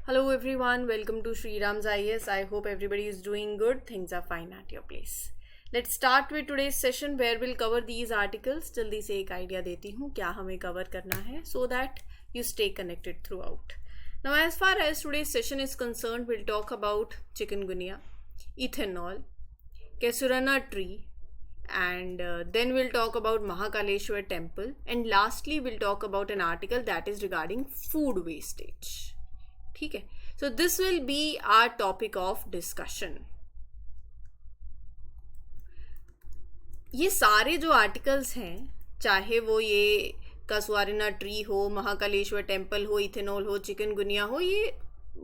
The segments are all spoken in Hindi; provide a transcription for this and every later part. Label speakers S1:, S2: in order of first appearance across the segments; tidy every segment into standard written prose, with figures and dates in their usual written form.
S1: Hello everyone, welcome to Sri Ram's IS. I hope everybody is doing good. Things are fine at your place. Let's start with today's session where we'll cover these articles. जल्दी से एक आइडिया देती हूँ क्या हमें कवर करना है so that you stay connected throughout. Now as far as today's session is concerned, we'll talk about chikungunya, ethanol, Kesurana tree, and then we'll talk about Mahakaleshwar temple, and lastly we'll talk about an article that is regarding food wastage. ठीक है, so this will be our topic of discussion. ये सारे जो आर्टिकल्स हैं, चाहे वो ये कसुआरिना ट्री हो, महाकालेश्वर टेम्पल हो, इथेनॉल हो, चिकनगुनिया हो, ये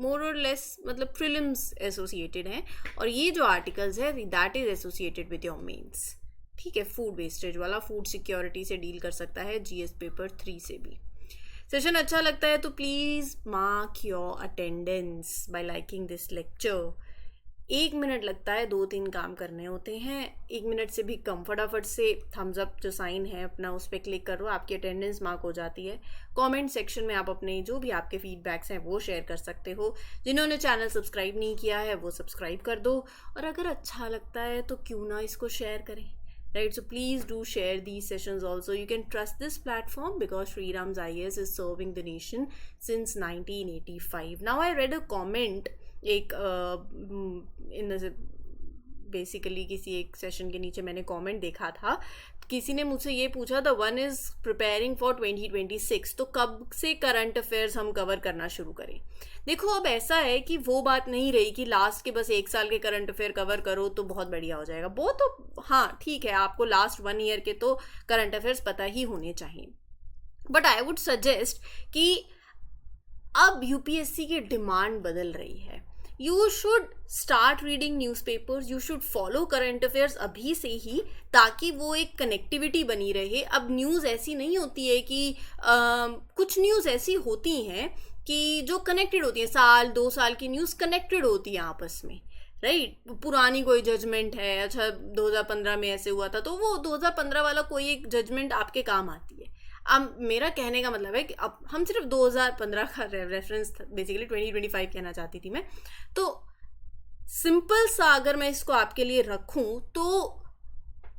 S1: मोर और लेस मतलब प्रीलिम्स एसोसिएटेड हैं. और ये जो आर्टिकल्स है that is associated with your mains. ठीक है, फूड वेस्टेज वाला, फूड सिक्योरिटी से डील कर सकता है, जीएस पेपर 3 से भी. सेशन अच्छा लगता है तो please mark your attendance bye liking this lecture. 1 minute लगता है, 2-3 काम करने होते हैं. 1 मिनट से भी कम. फटाफट से थम्स अप जो साइन है अपना उस पर क्लिक करो, आपकी अटेंडेंस मार्क हो जाती है. कमेंट सेक्शन में आप अपने जो भी आपके फीडबैक्स हैं वो शेयर कर सकते हो. जिन्होंने चैनल सब्सक्राइब नहीं किया है वो सब्सक्राइब कर दो, और अगर अच्छा लगता है तो क्यों ना इसको शेयर करें. Right, so please do share these sessions also. You can trust this platform because Sri Ram's IAS is serving the nation since 1985. Now I read a comment एक in the बेसिकली किसी एक सेशन के नीचे मैंने कमेंट देखा था. किसी ने मुझसे ये पूछा था, वन इज़ प्रिपेयरिंग फॉर 2026, तो कब से करंट अफेयर्स हम कवर करना शुरू करें. देखो, अब ऐसा है कि वो बात नहीं रही कि लास्ट के बस 1 साल के करंट अफेयर कवर करो तो बहुत बढ़िया हो जाएगा. वो तो हाँ ठीक है, आपको लास्ट 1 ईयर के तो करंट अफेयर्स पता ही होने चाहिए. बट आई वुड सजेस्ट कि अब यूपीएससी की डिमांड बदल रही है. You should start reading newspapers, you should follow current affairs अभी से ही, ताकि वो एक कनेक्टिविटी बनी रहे. अब न्यूज़ ऐसी नहीं होती है कि कुछ न्यूज़ ऐसी होती हैं कि जो कनेक्टेड होती हैं, 1-2 साल की न्यूज़ कनेक्टेड होती हैं आपस में. राइट, पुरानी कोई जजमेंट है, अच्छा 2015 में ऐसे हुआ था, तो वो 2015 वाला कोई एक जजमेंट आपके काम आती है. अब मेरा कहने का मतलब है कि अब हम सिर्फ 2015 का रेफरेंस, बेसिकली 2025 कहना चाहती थी मैं. तो सिंपल सा अगर मैं इसको आपके लिए रखूं तो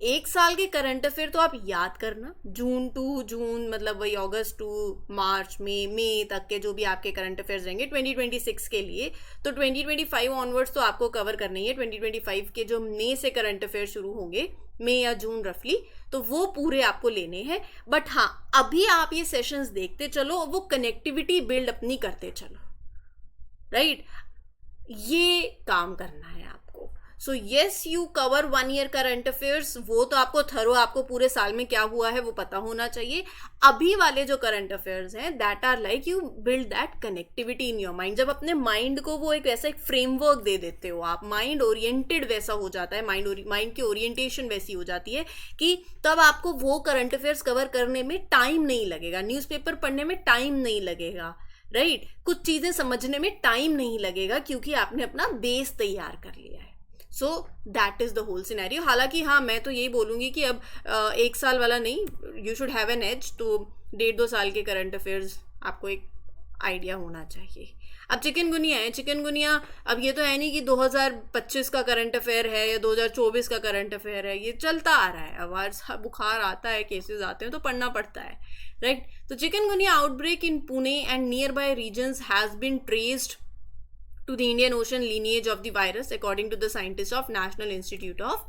S1: 1 साल के करंट अफेयर तो आप याद करना, जून टू जून मतलब वही अगस्त टू मार्च मई तक के जो भी आपके करंट अफेयर्स रहेंगे 2026 के लिए. तो 2025 ऑनवर्ड्स तो आपको कवर करना ही है. 2025 के जो मई से करंट अफेयर शुरू होंगे, मई या जून रफली, तो वो पूरे आपको लेने हैं. बट हाँ, अभी आप ये सेशंस देखते चलो, वो कनेक्टिविटी बिल्ड अपनी करते चलो. राइट, ये काम करना है आपको. So yes, you cover 1 year current affairs, वो तो आपको थरो, आपको पूरे साल में क्या हुआ है वो पता होना चाहिए. अभी वाले जो करंट अफेयर्स हैं that are like you build that connectivity in your mind. जब अपने माइंड को वो एक ऐसा एक फ्रेमवर्क दे देते हो आप, माइंड ओरिएंटेड वैसा हो जाता है, माइंड की ओरिएंटेशन वैसी हो जाती है कि तब आपको वो करंट अफेयर्स कवर करने में टाइम नहीं लगेगा, न्यूज़पेपर पढ़ने में टाइम नहीं लगेगा. राइट, कुछ चीज़ें समझने में टाइम नहीं लगेगा क्योंकि आपने अपना बेस तैयार कर लिया है. So that is the whole scenario. हालांकि हाँ, मैं तो यही बोलूँगी कि अब 1 साल वाला नहीं, you should have an edge. तो 1.5-2 साल के करंट अफेयर्स आपको एक आइडिया होना चाहिए. अब चिकनगुनिया है, चिकनगुनिया अब ये तो है नहीं कि 2025 का करंट अफेयर है या 2024 का करंट अफेयर है, ये चलता आ रहा है. अब हर बुखार आता है, केसेस आते हैं तो पढ़ना पड़ता है. राइट, तो chikungunya outbreak in Pune and nearby regions has been traced to the Indian Ocean lineage of the virus according to the scientists of National Institute of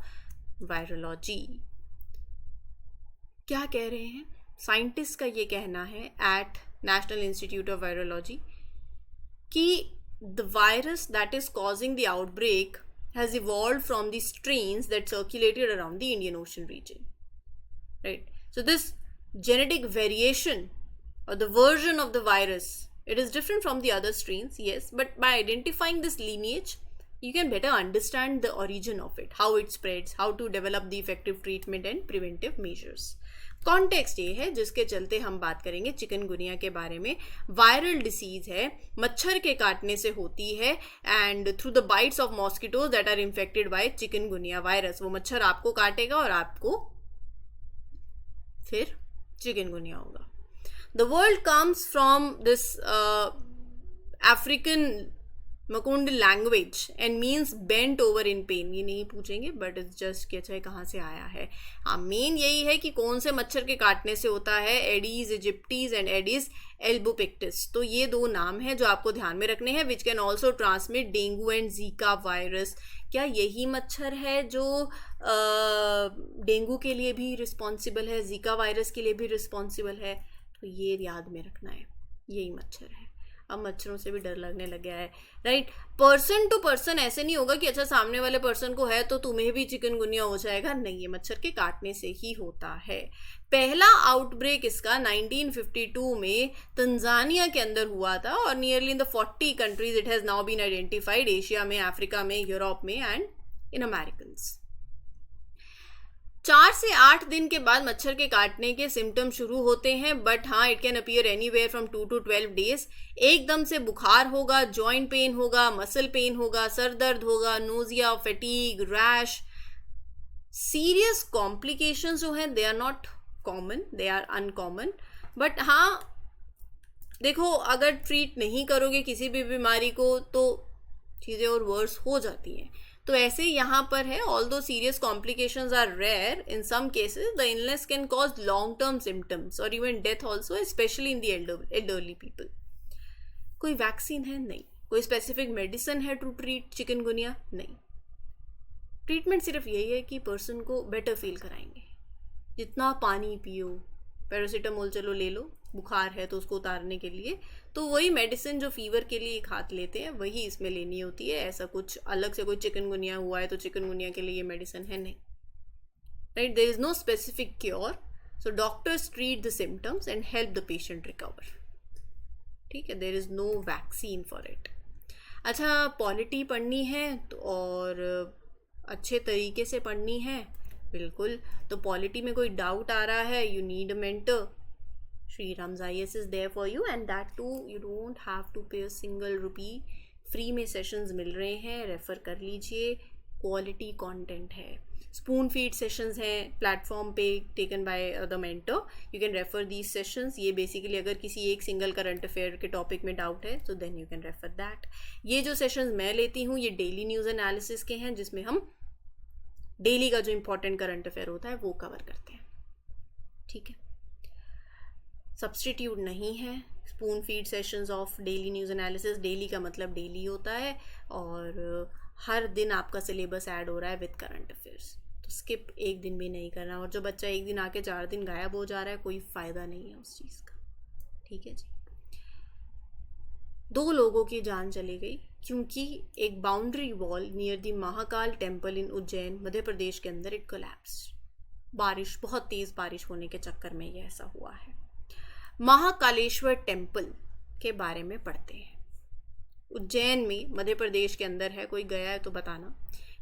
S1: Virology. क्या कह रहे हैं साइंटिस्ट का ये कहना है at National Institute of Virology कि the virus that is causing the outbreak has evolved from the strains that circulated around the Indian Ocean region. Right, so this genetic variation or the version of the virus, it is different from the other strains, yes, but by identifying this lineage, you can better understand the origin of it, how it spreads, how to develop the effective treatment and preventive measures. Context ये है जिसके चलते हम बात करेंगे चिकनगुनिया के बारे में. वायरल डिसीज है, मच्छर के काटने से होती है, and through the bites of mosquitoes that are infected by chikungunya virus. वो मच्छर आपको काटेगा और आपको फिर चिकनगुनिया होगा. The world comes from this African Makonde language and means bent over in pain. ये नहीं पूछेंगे, बट इट्स जस्ट कि अच्छा कहाँ से आया है। हाँ, मेन यही है कि कौन से मच्छर के काटने से होता है। Aedes aegypti and Aedes albopictus. तो ये दो नाम हैं जो आपको ध्यान में रखने हैं। Which can also transmit dengue and Zika virus. क्या यही मच्छर है जो डेंगू के लिए भी रिस्पॉन्सिबल है, जीका वायरस के लिए भी रिस्पॉन्सिबल है? तो ये याद में रखना है, यही मच्छर है। अब मच्छरों से भी डर लगने लग गया है, राइट। पर्सन टू पर्सन ऐसे नहीं होगा कि अच्छा सामने वाले पर्सन को है तो तुम्हें भी चिकनगुनिया हो जाएगा, नहीं, ये मच्छर के काटने से ही होता है। पहला आउटब्रेक इसका 1952 में तंजानिया के अंदर हुआ था और nearly in the 40 countries it has now been identified. Asia में, अफ्रीका में, यूरोप में एंड इन अमेरिकन्स। 4 से 8 दिन के बाद मच्छर के काटने के सिम्टम शुरू होते हैं, बट हाँ, it can appear anywhere from 2 to 12 days. एकदम से बुखार होगा, जॉइंट पेन होगा, मसल पेन होगा, सर दर्द होगा, nausea, fatigue, rash. Serious complications जो हैं they are not common, they are uncommon. But हाँ, देखो, अगर ट्रीट नहीं करोगे किसी भी बीमारी को तो चीज़ें और वर्स हो जाती हैं। तो ऐसे यहाँ पर है, although serious complications are rare, in some cases the illness can cause long term symptoms और even death also, especially in the elderly people. कोई वैक्सीन है? नहीं। कोई स्पेसिफिक मेडिसिन है टू ट्रीट चिकनगुनिया? नहीं। ट्रीटमेंट सिर्फ यही है कि पर्सन को बेटर फील कराएंगे। जितना पानी पियो, पैरासीटामोल चलो ले लो, बुखार है तो उसको उतारने के लिए, तो वही मेडिसिन जो फीवर के लिए खात लेते हैं वही इसमें लेनी होती है। ऐसा कुछ अलग से कोई चिकनगुनिया हुआ है तो चिकनगुनिया के लिए ये मेडिसिन है, नहीं, right. There is no specific cure, so doctors treat the symptoms and help the patient recover, ठीक है। There is no vaccine for it. अच्छा, पॉलिटी पढ़नी है तो और अच्छे तरीके से पढ़नी है, बिल्कुल। तो पॉलिटी में कोई डाउट आ रहा है, you need a mentor, Shriram's IS is there for you and that too you don't have to pay a single rupee। Free में सेशंस मिल रहे हैं, रेफर कर लीजिए, क्वालिटी कंटेंट है। स्पून फीड सेशंस हैं प्लेटफॉर्म पे, taken by the mentor, you can refer these sessions. ये बेसिकली अगर किसी एक सिंगल करंट अफेयर के टॉपिक में डाउट है तो then you can refer that. ये जो सेशंस मैं लेती हूँ ये डेली न्यूज़ एनालिसिस के हैं, जिसमें हम डेली का जो इंपॉर्टेंट करंट अफेयर होता है वो कवर करते हैं, ठीक है। सब्सटीट्यूट नहीं है spoon feed sessions of daily news analysis. Daily का मतलब डेली होता है और हर दिन आपका सिलेबस ऐड हो रहा है विद करंट अफेयर्स, तो स्किप एक दिन भी नहीं करना। और जो बच्चा एक दिन आके 4 दिन गायब हो जा रहा है, कोई फ़ायदा नहीं है उस चीज़ का, ठीक है जी। 2 लोगों की जान चली गई क्योंकि एक boundary wall near the Mahakal temple in Ujjain Madhya Pradesh के अंदर इट कोलैप्स्ड। बारिश, बहुत तेज़ बारिश होने के चक्कर में ये ऐसा हुआ है। महाकालेश्वर टेम्पल के बारे में पढ़ते हैं। उज्जैन में मध्य प्रदेश के अंदर है, कोई गया है तो बताना।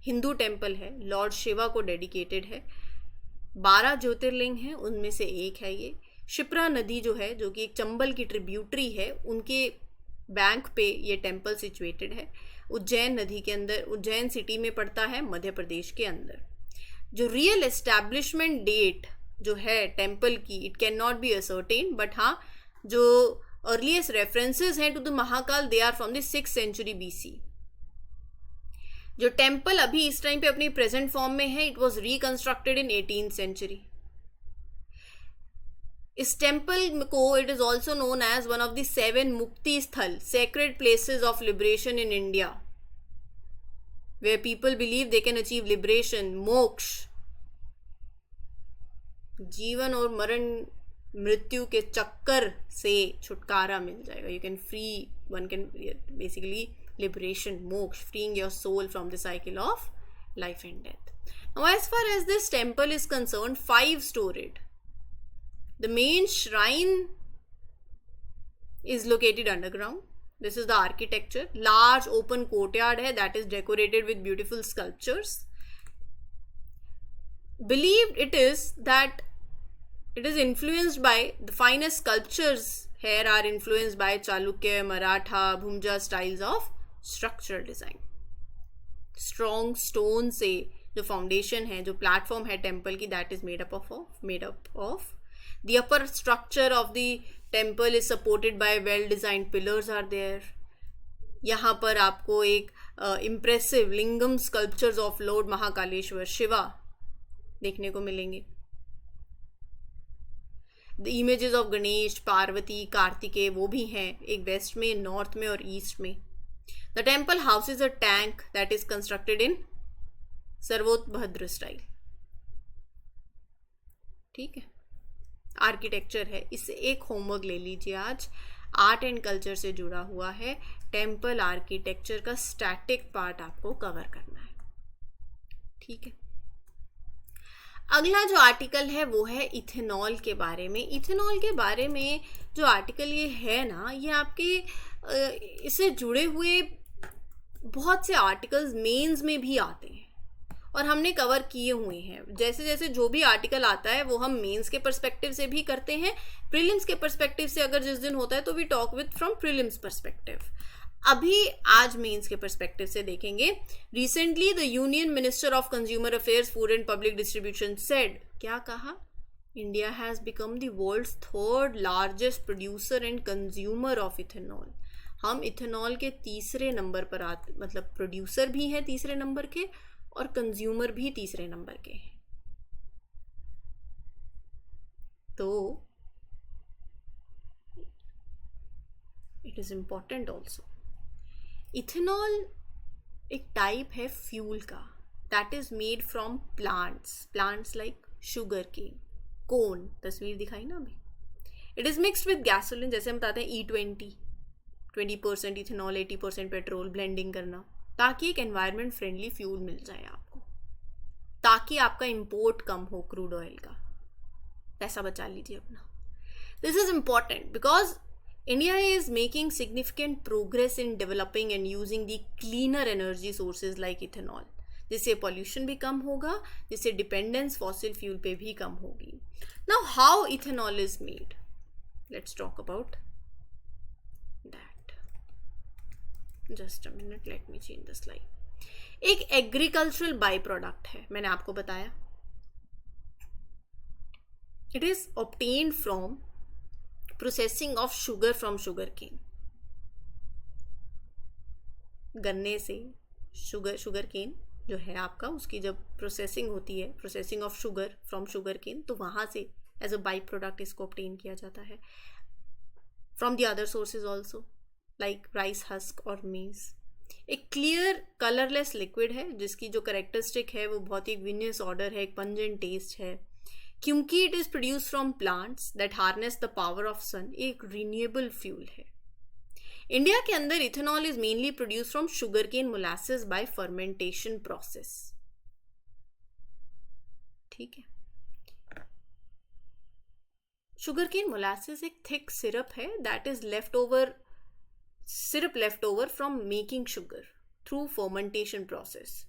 S1: हिंदू टेम्पल है, लॉर्ड शिवा को डेडिकेटेड है। 12 ज्योतिर्लिंग हैं, उनमें से एक है ये। शिप्रा नदी जो है, जो कि एक चंबल की ट्रिब्यूटरी है, उनके बैंक पे ये टेम्पल सिचुएटेड है। उज्जैन नदी के अंदर, उज्जैन सिटी में पड़ता है, मध्य प्रदेश के अंदर। जो रियल एस्टैब्लिशमेंट डेट जो है टेम्पल की, it can not be ascertain, but हाँ, जो अर्लीस्ट रेफरेंसेस हैं to the Mahakal they are from the 6th century BC। जो टेम्पल अभी इस टाइम पे अपनी प्रेजेंट फॉर्म में है, it was reconstructed in 18th century। इस टेम्पल को it is also known as one of the 7 mukti sthal, sacred places of liberation in India, where people believe they can achieve liberation, मोक्ष, जीवन और मरण, मृत्यु के चक्कर से छुटकारा मिल जाएगा। You can free, one can basically liberation, मोक्ष, freeing your soul from the cycle of life and death. Now, as far as this temple is concerned, 5-storied. The main shrine is located underground. This is the architecture. Large open courtyard है that is decorated with beautiful sculptures. Believed it is that it is influenced by the finest sculptures here are influenced by Chalukya, Maratha, Bhumja styles of structural design. Strong stone से जो foundation है, जो platform है temple की, that is made up of. The upper structure of the temple is supported by well-designed pillars are there. यहाँ पर आपको एक impressive lingam sculptures of Lord Mahakaleshwar Shiva देखने को मिलेंगे। The images of Ganesh, Parvati, Kartikeya वो भी हैं, एक वेस्ट में, नॉर्थ में और ईस्ट में। The temple houses a tank that is constructed in Sarvatobhadra style. ठीक है, आर्किटेक्चर है। इससे एक होमवर्क ले लीजिए आज, आर्ट एंड कल्चर से जुड़ा हुआ है, टेम्पल आर्किटेक्चर का स्टैटिक पार्ट आपको कवर करना है। ठीक है, अगला जो आर्टिकल है वो है इथेनॉल के बारे में। इथेनॉल के बारे में जो आर्टिकल ये है ना, ये आपके इससे जुड़े हुए बहुत से आर्टिकल्स मेंस में भी आते हैं और हमने कवर किए हुए हैं। जैसे जैसे जो भी आर्टिकल आता है वो हम मेंस के पर्सपेक्टिव से भी करते हैं, प्रीलिम्स के पर्सपेक्टिव से अगर जिस दिन होता है तो we talk with from prelims perspective. अभी आज मेंस के पर्सपेक्टिव से देखेंगे। Recently the union minister of consumer affairs, food and public distribution said, क्या कहा? India has become the world's third largest producer and consumer of ethanol. हम इथेनॉल के तीसरे नंबर पर आते, मतलब प्रोड्यूसर भी हैं तीसरे नंबर के और कंज्यूमर भी तीसरे नंबर के हैं। तो it is important also. Ethanol एक टाइप है फ्यूल का that is made from plants like sugar cane, corn, तस्वीर दिखाई ना अभी। It is mixed with gasoline, जैसे हम बताते हैं E20, 20% इथेनॉल 80% पेट्रोल, ब्लेंडिंग करना, ताकि एक एनवायरनमेंट फ्रेंडली फ्यूल मिल जाए आपको, ताकि आपका इंपोर्ट कम हो क्रूड ऑयल का, पैसा बचा लीजिए अपना। This is important because India is making significant progress in developing and using the cleaner energy sources like ethanol, जिससे pollution भी कम होगा, जिससे dependence fossil fuel पे भी कम होगी। Now how ethanol is made? Let's talk about that. Just a minute, let me change the slide. एक agricultural byproduct है, मैंने आपको बताया। It is obtained from processing of sugar from sugar cane. गन्ने से शुगर केन जो है आपका, उसकी जब प्रोसेसिंग होती है, processing of sugar from sugar cane, तो वहाँ से एज अ बाई प्रोडक्ट इसको ऑब्टेन किया जाता है। From the other sources also like rice husk और मेज। एक क्लियर कलरलेस लिक्विड है जिसकी जो करेक्टरिस्टिक है वो बहुत ही विनियस ऑर्डर है, एक पंजेंट टेस्ट है, क्योंकि it is produce from plants that harness the power of sun, एक रिन्यूएबल फ्यूल है। इंडिया के अंदर ethanol is mainly produce from sugar cane molasses by fermentation process. ठीक है, शुगर केन मोलासेस एक थिक सिरप है that is left over from making sugar through fermentation process.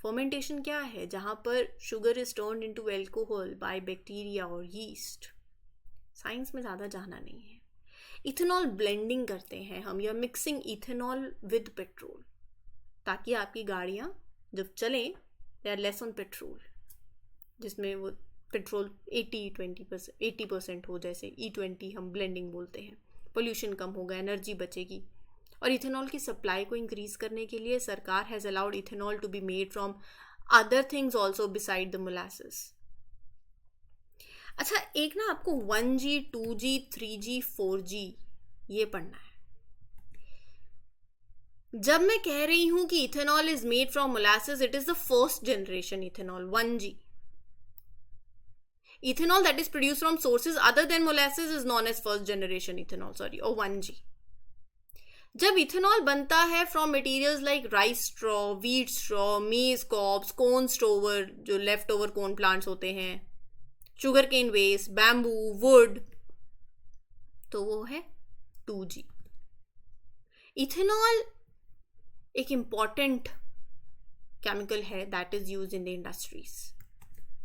S1: Fermentation क्या है? जहाँ पर sugar is turned into alcohol by bacteria और यीस्ट। साइंस में ज़्यादा जाना नहीं है। इथेनॉल ब्लेंडिंग करते हैं हम, या मिक्सिंग इथेनॉल विद पेट्रोल, ताकि आपकी गाड़ियाँ जब चलें they are less on petrol, जिसमें वो पेट्रोल 80% हो, जैसे E20 हम ब्लेंडिंग बोलते हैं। पोल्यूशन कम होगा, एनर्जी बचेगी। और इथेनॉल की सप्लाई को इंक्रीज करने के लिए सरकार has allowed ethanol to be made from other things also beside the molasses. अच्छा, एक ना आपको 1G, 2G, 3G, 4G ये पढ़ना है। जब मैं कह रही हूं कि ethanol is made from molasses, it is the first generation ethanol 1G। Ethanol that is produce from sources other than molasses is known as first generation ethanol, sorry, और 1G। जब इथेनॉल बनता है from materials like rice straw, wheat straw, maize cobs, corn stover, जो लेफ्ट ओवर कोन प्लांट्स होते हैं, sugar cane waste, bamboo, wood, तो वो है 2G। इथेनॉल एक इंपॉर्टेंट केमिकल है that is used in the industries.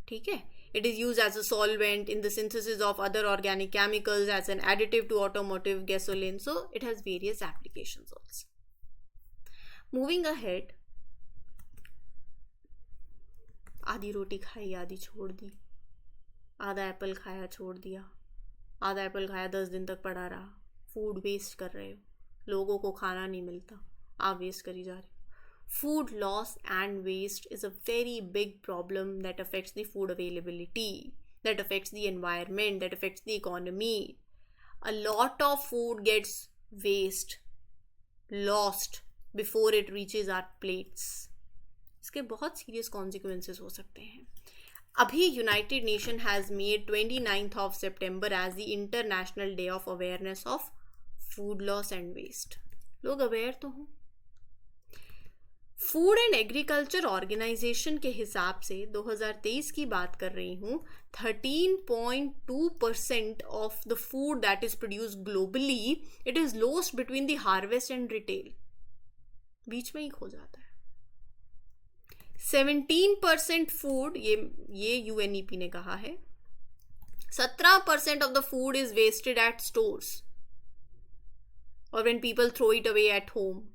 S1: ठीक है, it is used as a solvent in the synthesis of other organic chemicals, as an additive to automotive gasoline, so it has various applications also. Moving ahead, आधी रोटी खाई आधी छोड़ दी, आधा एप्पल खाया छोड़ दिया, आधा एप्पल खाया 10 दिन तक पड़ा रहा, फूड वेस्ट कर रहे हो। लोगों को खाना नहीं मिलता, आप वेस्ट करी जा रहे हो. Food loss and waste is a very big problem that affects the food availability, that affects the environment, that affects the economy. A lot of food gets lost before it reaches our plates. इसके बहुत serious consequences हो सकते हैं. अभी United nation has made 29th of September as the International Day of Awareness of Food Loss and Waste. लोग अवेयर तो हों. फूड एंड एग्रीकल्चर ऑर्गेनाइजेशन के हिसाब से 2023 की बात कर रही हूँ, 13.2% of the food that is produce globally, it is lost between the harvest and retail. बीच में ही खो जाता है. 17% फूड, ये यूएनईपी ने कहा है, 17% of the food is wasted at stores और when people throw it away at home.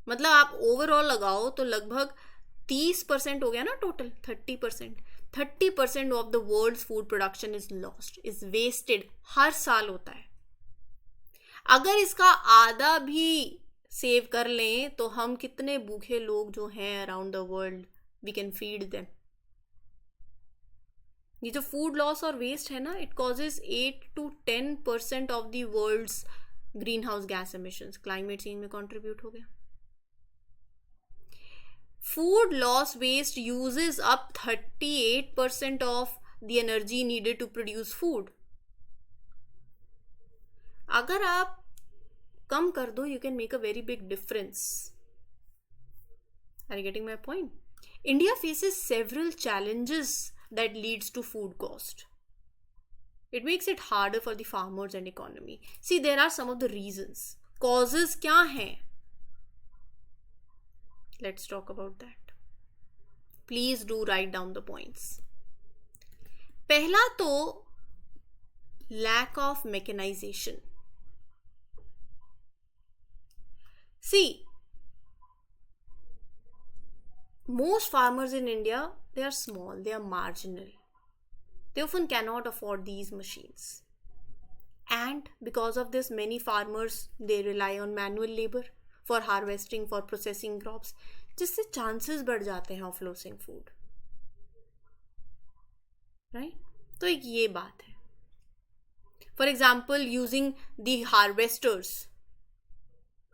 S1: मतलब आप ओवरऑल लगाओ तो लगभग 30% हो गया ना total. 30% of the world's food production is lost, is wasted. हर साल होता है. अगर इसका आधा भी सेव कर लें तो हम कितने भूखे लोग जो हैं around the world, we can feed them. ये जो फूड लॉस और वेस्ट है ना, it causes 8 to 10% of the world's green house gas emissions. Climate change में कॉन्ट्रीब्यूट हो गया. Food loss waste uses up 38% of the energy needed to produce food. अगर आप कम कर दो, you can make a very big difference. Are you getting my point? India faces several challenges that leads to food cost. It makes it harder for the farmers and economy. See, there are some of the reasons. Causes क्या हैं? Let's talk about that. Please do write down the points. पहला तो lack of mechanization. See, most farmers in India, they are small, they are marginal. They often cannot afford these machines. And because of this, many farmers, they rely on manual labor for harvesting, for processing crops, जिससे chances बढ़ जाते हैं of losing food. Right? तो एक ये बात है. For example, using the harvesters.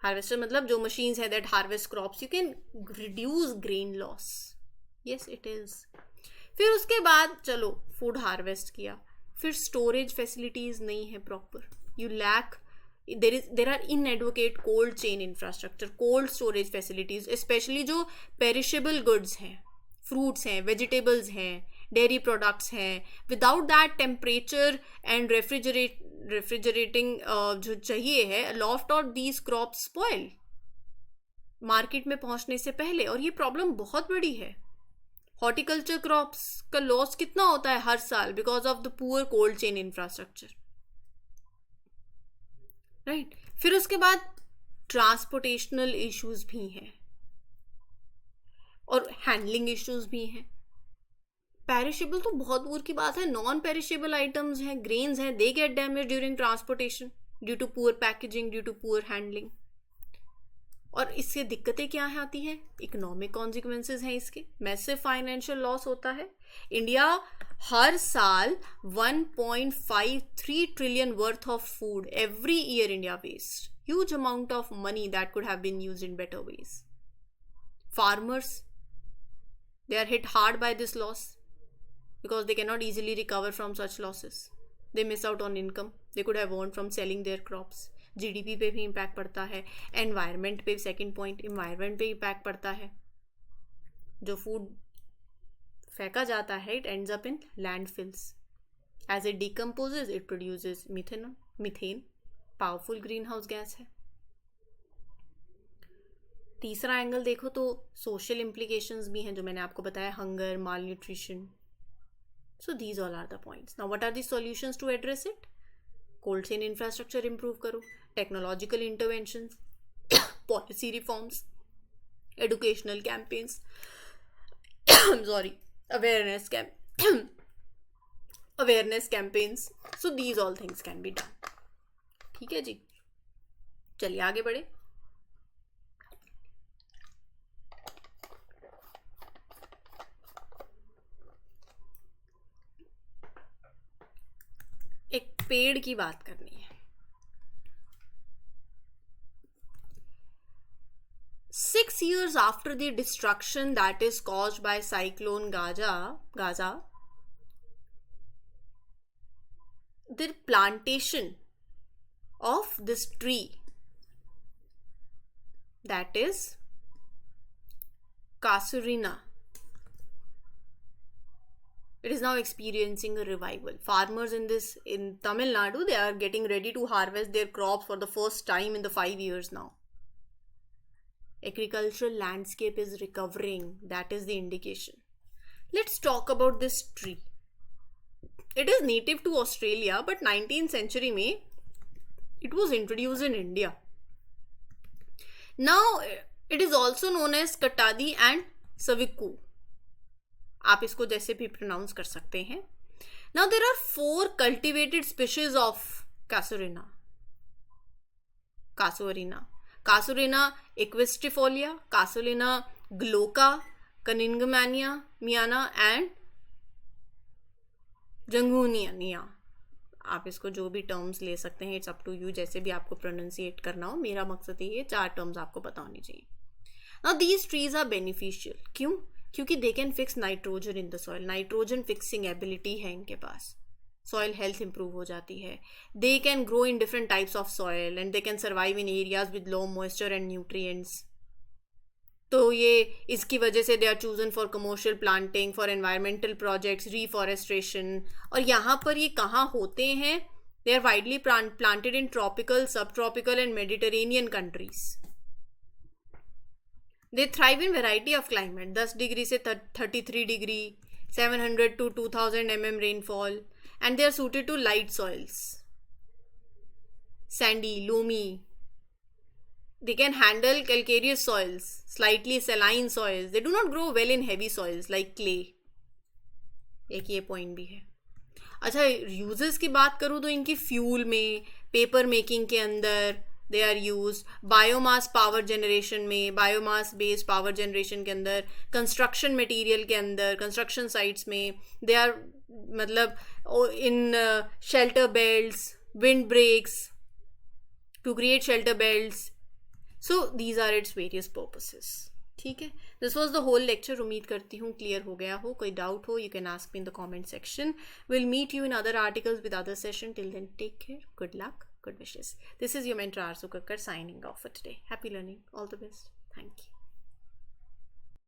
S1: Harvester मतलब जो machines है that harvest crops, you can reduce grain loss. Yes, it is. फिर उसके बाद चलो food harvest किया, फिर storage facilities नहीं है proper. You lack, there are inadequate cold chain infrastructure, cold storage facilities, especially जो perishable goods हैं, fruits हैं, vegetables हैं, dairy products हैं. Without that temperature and refrigerating जो चाहिए है, a lot of these crops spoil market में पहुंचने से पहले. और ये प्रॉब्लम बहुत बड़ी है. हॉर्टिकल्चर क्रॉप्स का लॉस कितना होता है हर साल because of the poor cold chain infrastructure. Right. फिर उसके बाद ट्रांसपोर्टेशनल इश्यूज भी हैं और हैंडलिंग इश्यूज भी हैं. पेरिशेबल तो बहुत दूर की बात है, नॉन पेरिशेबल आइटम्स हैं, ग्रेन्स हैं, they get damage during transportation due to poor packaging, due to poor handling. और इससे दिक्कतें क्या आती हैं? इकोनॉमिक कॉन्सिक्वेंसेज हैं इसके. मैसिव फाइनेंशियल लॉस होता है. इंडिया हर साल 1.53 trillion worth of food every year India waste. Huge amount of money that could have been used in better ways. Farmers, they are hit hard by this loss because they cannot easily recover from such losses. They miss out on income they could have earned from selling their crops. GDP पे भी इम्पैक्ट पड़ता है. एनवायरनमेंट पे, सेकेंड पॉइंट, इन्वायरमेंट पे इम्पैक्ट पड़ता है. जो फूड फेंका जाता है it ends up in landfills. As it decomposes it produces methane, powerful green house gas है. तीसरा एंगल देखो तो सोशल इम्प्लीकेशंस भी हैं जो मैंने आपको बताया, hunger, malnutrition. So these all are the points. Now what are the solutions to address it? Cold chain infrastructure improve करो, technological interventions, policy reforms, educational campaigns, sorry awareness campaigns. So these all things can be done. ठीक है जी. चलिए आगे बढ़े। एक पेड़ की बात करनी है। 6 years after the destruction that is caused by cyclone Gaza, the plantation of this tree, that is Casuarina, it is now experiencing a revival. Farmers in Tamil Nadu, they are getting ready to harvest their crops for the first time in the 5 years now. Agricultural landscape is recovering. That is the indication. Let's talk about this tree. It is native to Australia, but 19th century में it was introduced in India. Now it is also known as Katadi and Saviku. आप इसको जैसे भी प्रोनाउंस कर सकते हैं. Now there are 4 cultivated species of Casuarina. Casuarina equestifolia, Casuarina glauca, Cunninghamiana, and Janguniania. आप इसको जो भी टर्म्स ले सकते हैं, इट्स अप टू यू, जैसे भी आपको प्रोनाउंसिएट करना हो. मेरा मकसद ये 4 टर्म्स आपको पता होनी चाहिए. Now these trees are beneficial. क्यों? क्योंकि they can fix nitrogen in the soil. Nitrogen fixing ability है इनके पास. सॉइल हेल्थ इंप्रूव हो जाती है. They can grow in different types of soil and they can survive in areas with low moisture and nutrients. तो ये इसकी वजह से they are chosen for commercial planting, for environmental projects, reforestation. और यहाँ पर ये कहाँ होते हैं? They are widely planted in tropical, subtropical and Mediterranean countries. They thrive in variety of climate, 10 degree से 33 degree, 700 to 2000 mm rainfall, and they are suited to light soils, sandy, loamy. They can handle calcareous soils, slightly saline soils. They do not grow well in heavy soils like clay. एक ये पॉइंट भी है. अच्छा, यूजेस की बात करूँ तो इनकी फ्यूल में, पेपर मेकिंग के अंदर they are use, biomass power generation में, बायोमास बेस्ड पावर जनरेशन के अंदर, कंस्ट्रक्शन मटेरियल के अंदर, कंस्ट्रक्शन साइट्स में दे आर, मतलब in shelter belts, wind breaks, to create shelter belts. So these are its various purposes. ठीक है, this was the whole lecture. उम्मीद करती हूँ क्लियर हो गया हो. कोई डाउट हो, you can ask me in the comment section. Will meet you in other articles with other session. Till then, take care. Good luck. Good wishes. This is your mentor Arzu Kakkar signing off for today. Happy learning. All the best. Thank you.